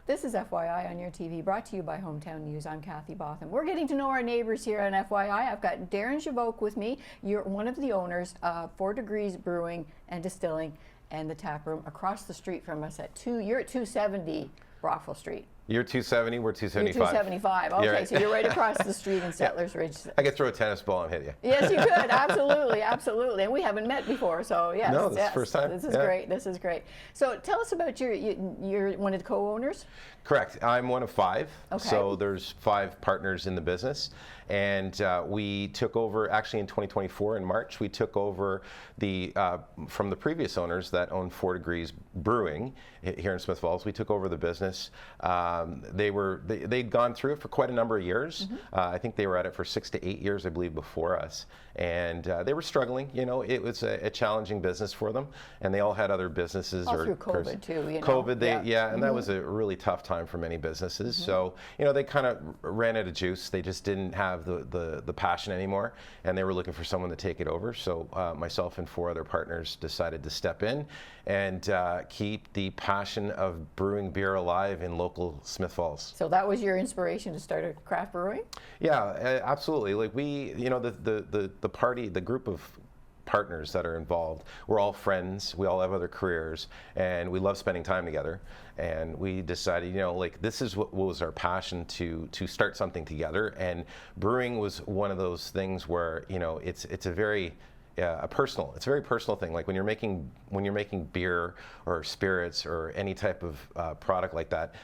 This is FYI on your TV, brought to you by Hometown News. I'm Kathy Botham. We're getting to know our neighbors here on FYI. I've got Daren with me. You're one of the owners of 4 Degrees Brewing and Distilling and the tap room across the street from us you're at 270 Brockville Street. You're 270, we're 275. You're 275, okay, Right. So you're right across the street in Settlers Ridge. I could throw a tennis ball and hit you. Yes, you could, absolutely, absolutely. And we haven't met before, so yes. No, this is yes, the first time. This is great, this is great. So tell us about you're one of the co-owners? Correct, I'm one of 5. Okay. So there's 5 partners in the business. And we took over, actually in 2024, in March, we took over from the previous owners that owned 4 Degrees Brewing here in Smith Falls. We took over the business. They'd gone through it for quite a number of years. Mm-hmm. I think they were at it for 6 to 8 years, I believe, before us. And they were struggling. You know, it was a challenging business for them. And they all had other businesses. All through COVID too, you know. COVID, and mm-hmm. that was a really tough time for many businesses. Mm-hmm. So, you know, they kind of ran out of juice. They just didn't have the passion anymore, and they were looking for someone to take it over. So myself and 4 other partners decided to step in and keep the passion of brewing beer alive in local Smith Falls. So that was your inspiration to start a craft brewing? Yeah, absolutely. Like you know, the group of partners that are involved, we're all friends, we all have other careers, and we love spending time together. And we decided, you know, like this is what was our passion to start something together. And brewing was one of those things where, you know, it's a very personal thing. Like when you're making beer or spirits or any type of product like that,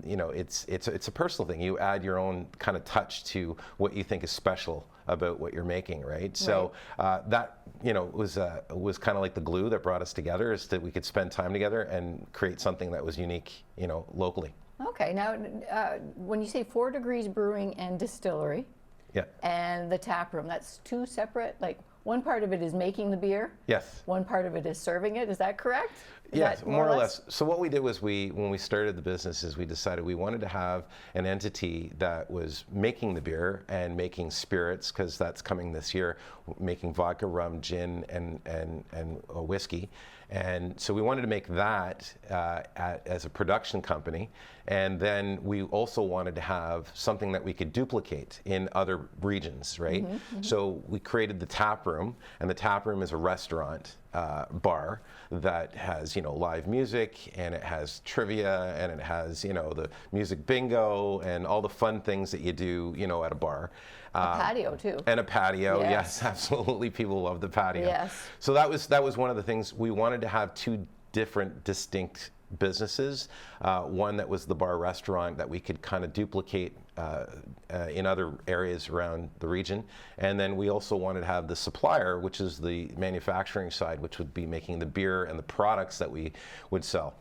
you know, it's a personal thing. You add your own kind of touch to what you think is special about what you're making, right? So that, you know, was kind of like the glue that brought us together, is that we could spend time together and create something that was unique, you know, locally. Okay, now when you say 4 Degrees Brewing and Distillery, yeah, and the tap room, that's 2 separate, like one part of it is making the beer. Yes. One part of it is serving it. Is that correct? Yes, more or less. So what we did was when we started the business is we decided we wanted to have an entity that was making the beer and making spirits, because that's coming this year, making vodka, rum, gin, and whiskey. And so we wanted to make that as a production company. And then we also wanted to have something that we could duplicate in other regions, right? Mm-hmm, mm-hmm. So we created the tap room, and the tap room is a restaurant bar that has, you know, live music, and it has trivia, and it has, you know, the music bingo and all the fun things that you do, you know, at a bar. A patio too. And a patio, yes, absolutely. People love the patio. Yes. So that was one of the things. We wanted to have 2 different distinct businesses. One that was the bar restaurant that we could kind of duplicate in other areas around the region. And then we also wanted to have the supplier, which is the manufacturing side, which would be making the beer and the products that we would sell.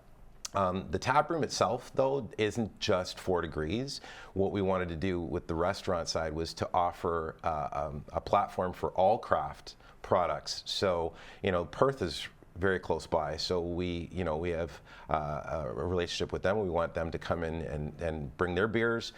The tap room itself, though, isn't just 4 Degrees. What we wanted to do with the restaurant side was to offer a platform for all craft products. So, you know, Perth is very close by, so we have a relationship with them. We want them to come in and bring their beers.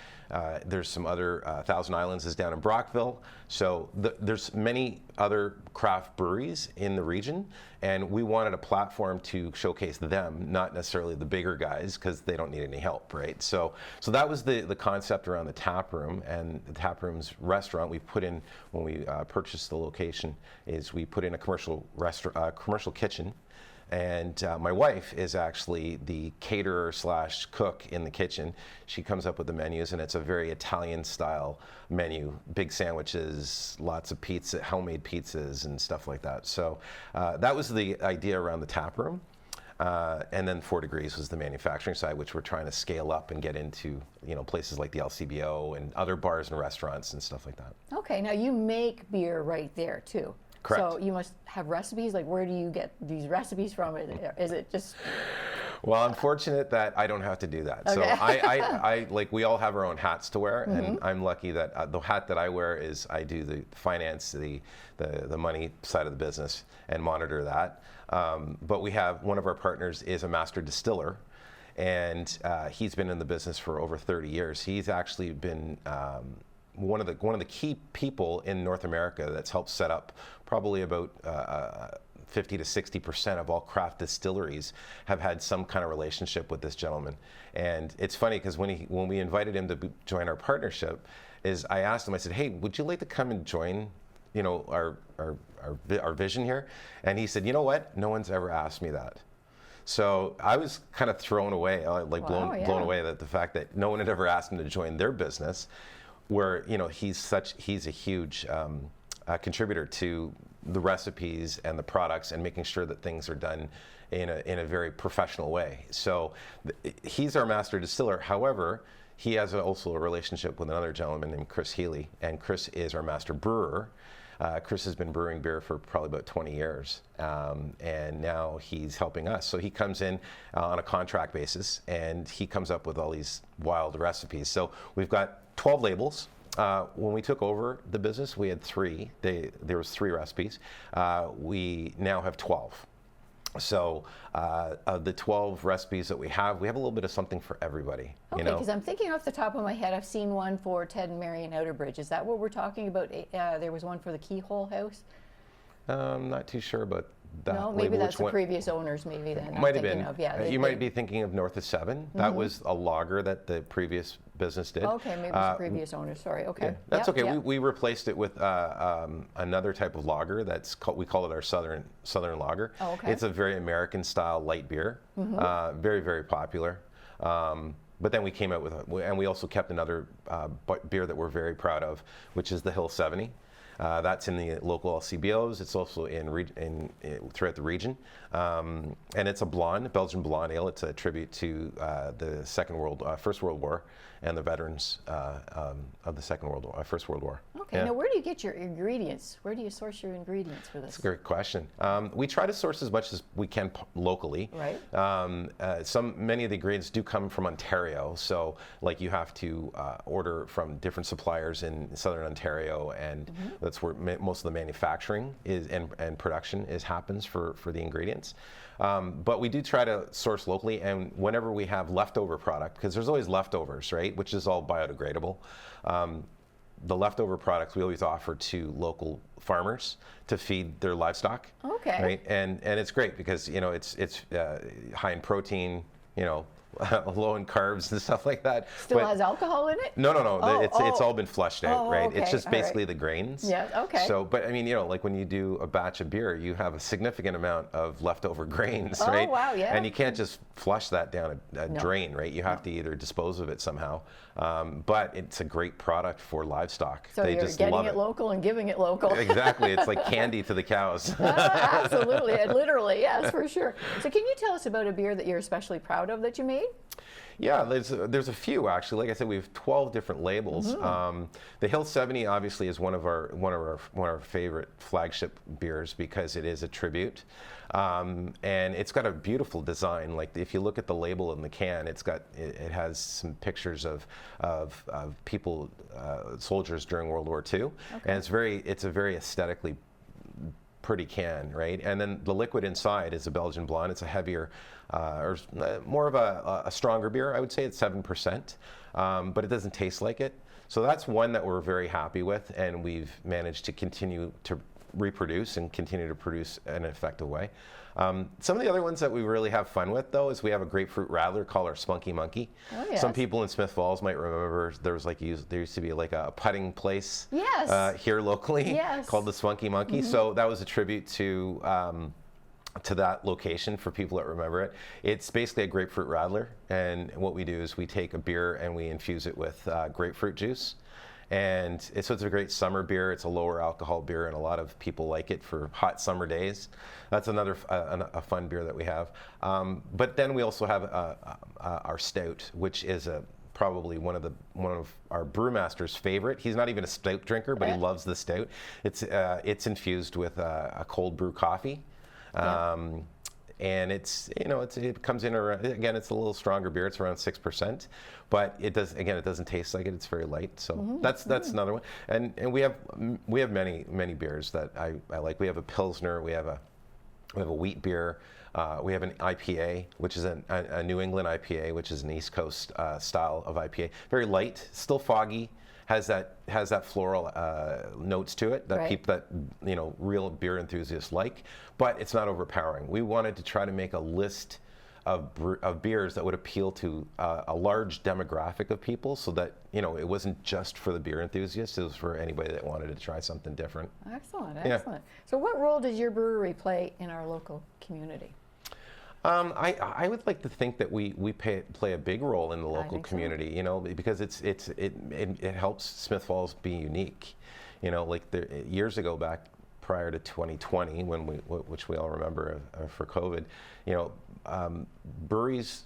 There's some other Thousand Islands is down in Brockville, so there's many other craft breweries in the region, and we wanted a platform to showcase them, not necessarily the bigger guys, because they don't need any help, right? So that was the concept around the tap room. And the tap room's restaurant, we put in, when we purchased the location, is we put in a commercial kitchen. And my wife is actually the caterer / cook in the kitchen. She comes up with the menus, and it's a very Italian style menu, big sandwiches, lots of pizza, homemade pizzas and stuff like that. So that was the idea around the tap room. And then 4 Degrees was the manufacturing side, which we're trying to scale up and get into, you know, places like the LCBO and other bars and restaurants and stuff like that. Okay, now you make beer right there too. Correct. So you must have recipes. Like, where do you get these recipes from? Is it just? Well, I'm fortunate that I don't have to do that. Okay. So I like, we all have our own hats to wear, mm-hmm. and I'm lucky that the hat that I wear is I do the finance, the money side of the business, and monitor that. But we have one of our partners is a master distiller, and he's been in the business for over 30 years. He's actually been one of the key people in North America that's helped set up probably about 50 to 60% of all craft distilleries have had some kind of relationship with this gentleman. And it's funny because when we invited him to join our partnership, I asked him, I said, hey, would you like to come and join, our vision here? And he said, you know what? No one's ever asked me that. So I was kind of thrown away, blown away that the fact that no one had ever asked him to join their business, where he's a huge contributor to the recipes and the products and making sure that things are done in a very professional way. So he's our master distiller. However, he has also a relationship with another gentleman named Chris Healy, and Chris is our master brewer. Chris has been brewing beer for probably about 20 years, and now he's helping us. So he comes in on a contract basis, and he comes up with all these wild recipes. So we've got 12 labels. When we took over the business, we had 3. There was 3 recipes. We now have 12. So of the 12 recipes that we have a little bit of something for everybody. Okay, because I'm thinking off the top of my head, I've seen one for Ted and Marion Outerbridge. Is that what we're talking about? There was one for the Keyhole House? I'm not too sure about that. No, maybe that's the previous owners, maybe then. Might have been. Of, you might be thinking of North of 7. That was a lager that the previous business did. Okay, maybe it's the previous owner. Sorry. Okay. Yeah, that's okay. Yeah. We replaced it with another type of lager we call it our Southern lager. Oh, okay. It's a very American style light beer. Very, very popular. But then we came out and we also kept another beer that we're very proud of, which is the Hill 70. That's in the local LCBOs. It's also throughout the region, and it's a Belgian blonde ale. It's a tribute to the First World War, and the veterans of the First World War. Okay. Yeah. Now, where do you get your ingredients? Where do you source your ingredients for this? That's a great question. We try to source as much as we can locally. Right. Many of the ingredients do come from Ontario, so like you have to order from different suppliers in Southern Ontario, and that's where most of the manufacturing is and production happens for the ingredients. But we do try to source locally, and whenever we have leftover product, because there's always leftovers, right, which is all biodegradable. The leftover products we always offer to local farmers to feed their livestock. Okay. Right, and it's great because it's high in protein, low in carbs and stuff like that. Still has alcohol in it? No. It's all been flushed out, right? Okay. It's just basically the grains. Yeah. Okay. So, but I mean, like when you do a batch of beer, you have a significant amount of leftover grains, right? Oh, wow, yeah. And you can't just flush that down a drain, right? You have to either dispose of it somehow. But it's a great product for livestock. So they you're just getting love it local and giving it local. Exactly. It's like candy to the cows. Absolutely. Literally, yes, for sure. So can you tell us about a beer that you're especially proud of that you made? Yeah, there's a few actually. Like I said, we have 12 different labels. The Hill 70 obviously is one of our favorite flagship beers because it is a tribute, and it's got a beautiful design. Like if you look at the label in the can, it has some pictures of people, soldiers during World War II, and it's a very aesthetically pretty can, right? And then the liquid inside is a Belgian blonde. It's a heavier, or more of a stronger beer. I would say it's 7%, but it doesn't taste like it. So that's one that we're very happy with, and we've managed to continue to reproduce and continue to produce in an effective way. Some of the other ones that we really have fun with, though, is we have a grapefruit rattler called our Spunky Monkey. Oh, yes. Some people in Smith Falls might remember there used to be like a putting place here locally called the Spunky Monkey. So that was a tribute to that location for people that remember it. It's basically a grapefruit rattler, and what we do is we take a beer and we infuse it with grapefruit juice. And so it's a great summer beer. It's a lower alcohol beer, and a lot of people like it for hot summer days. That's another a fun beer that we have. But then we also have our stout, which is probably one of our brewmaster's favorite. He's not even a stout drinker, but he loves the stout. It's infused with a cold brew coffee. And it comes in around, again, it's a little stronger beer. It's around 6%, but it doesn't taste like it. It's very light. So that's another one. And we have many beers that I like. We have a Pilsner. We have a wheat beer. We have an IPA, which is a New England IPA, which is an East Coast style of IPA. Very light, still foggy, has that floral notes to it that Right. that real beer enthusiasts like, but it's not overpowering. We wanted to try to make a list of beers that would appeal to a large demographic of people, so that it wasn't just for the beer enthusiasts, it was for anybody that wanted to try something different. Excellent, Yeah. excellent. So what role does your brewery play in our local community? I would like to think that we play a big role in the local think so. community, because it helps Smith Falls be unique. Like years ago, back prior to 2020, which we all remember for COVID,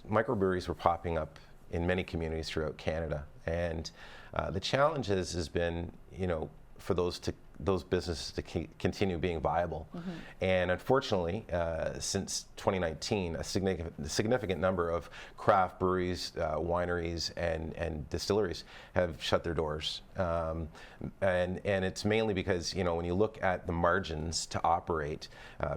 microbreweries were popping up in many communities throughout Canada, and the challenge has been, for those businesses to continue being viable. And unfortunately, since 2019, a significant number of craft breweries, wineries, and distilleries have shut their doors. And it's mainly because, when you look at the margins to operate,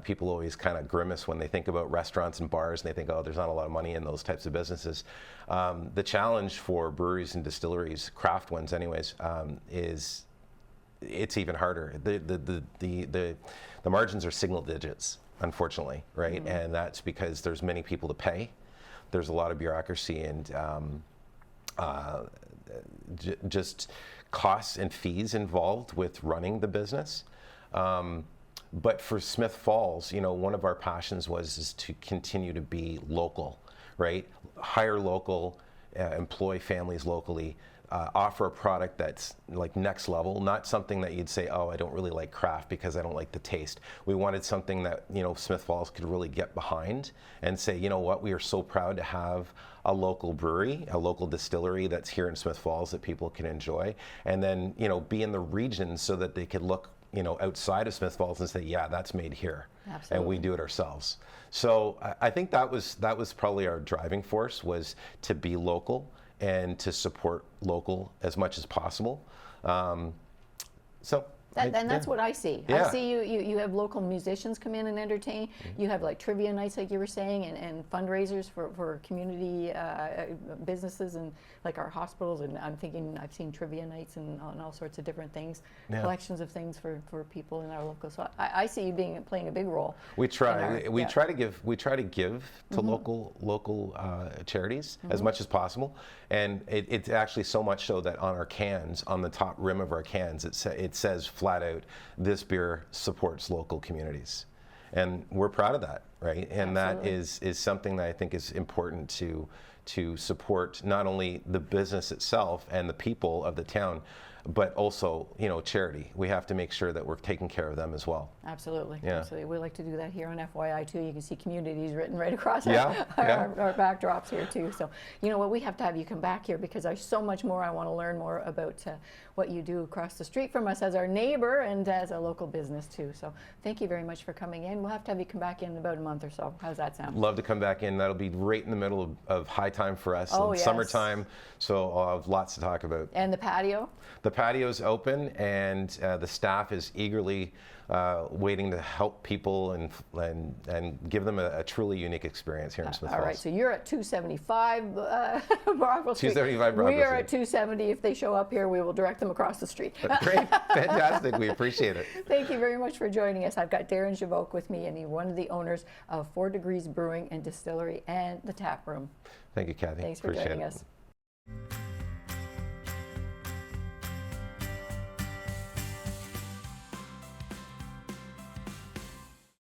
people always kind of grimace when they think about restaurants and bars, and they think, oh, there's not a lot of money in those types of businesses. The challenge for breweries and distilleries, craft ones anyways, is it's even harder. The margins are single digits, unfortunately, right? And that's because there's many people to pay. There's a lot of bureaucracy and just costs and fees involved with running the business. But for Smith Falls, one of our passions is to continue to be local, right? Hire local, employ families locally. Offer a product that's like next level, not something that you'd say, oh, I don't really like craft because I don't like the taste. We wanted something that, Smith Falls could really get behind and say, you know what, we are so proud to have a local brewery, a local distillery that's here in Smith Falls that people can enjoy, and then, be in the region so that they could look, outside of Smith Falls and say, yeah, that's made here. Absolutely. And we do it ourselves. So I think that was probably our driving force, was to be local and to support local as much as possible. And that's what I see. Yeah. I see you have local musicians come in and entertain. You have like trivia nights, like you were saying, and fundraisers for community businesses and like our hospitals. And I'm thinking I've seen trivia nights and all sorts of different things, collections of things for people in our local. So I see you playing a big role. We try. We try to give to local charities as much as possible, and it's actually so much so that on our cans, on the top rim of our cans, it says flat out, this beer supports local communities. And we're proud of that, right? And Absolutely. that is something that I think is important to support not only the business itself and the people of the town, but also, charity. We have to make sure that we're taking care of them as well. Absolutely. Yeah. Absolutely. We like to do that here on FYI too. You can see communities written right across Yeah, our backdrops here too. So, we have to have you come back here because there's so much more I want to learn more about what you do across the street from us as our neighbor and as a local business too. So thank you very much for coming in. We'll have to have you come back in about a month or so. How's that sound? Love to come back in. That'll be right in the middle of high time for us, Oh, in yes. summertime. So I'll have lots to talk about. And the patio? The patio's open, and the staff is eagerly waiting to help people and give them a truly unique experience here in Smith Falls. All right, so you're at 275 Brockville Street. 275 Brockville We are Street. at 270. If they show up here, we will direct them across the street. Great, fantastic. We appreciate it. Thank you very much for joining us. I've got Daren with me, and he's one of the owners of 4 Degrees Brewing and Distillery and the Tap Room. Thank you, Kathy. Thanks for appreciate joining it. us.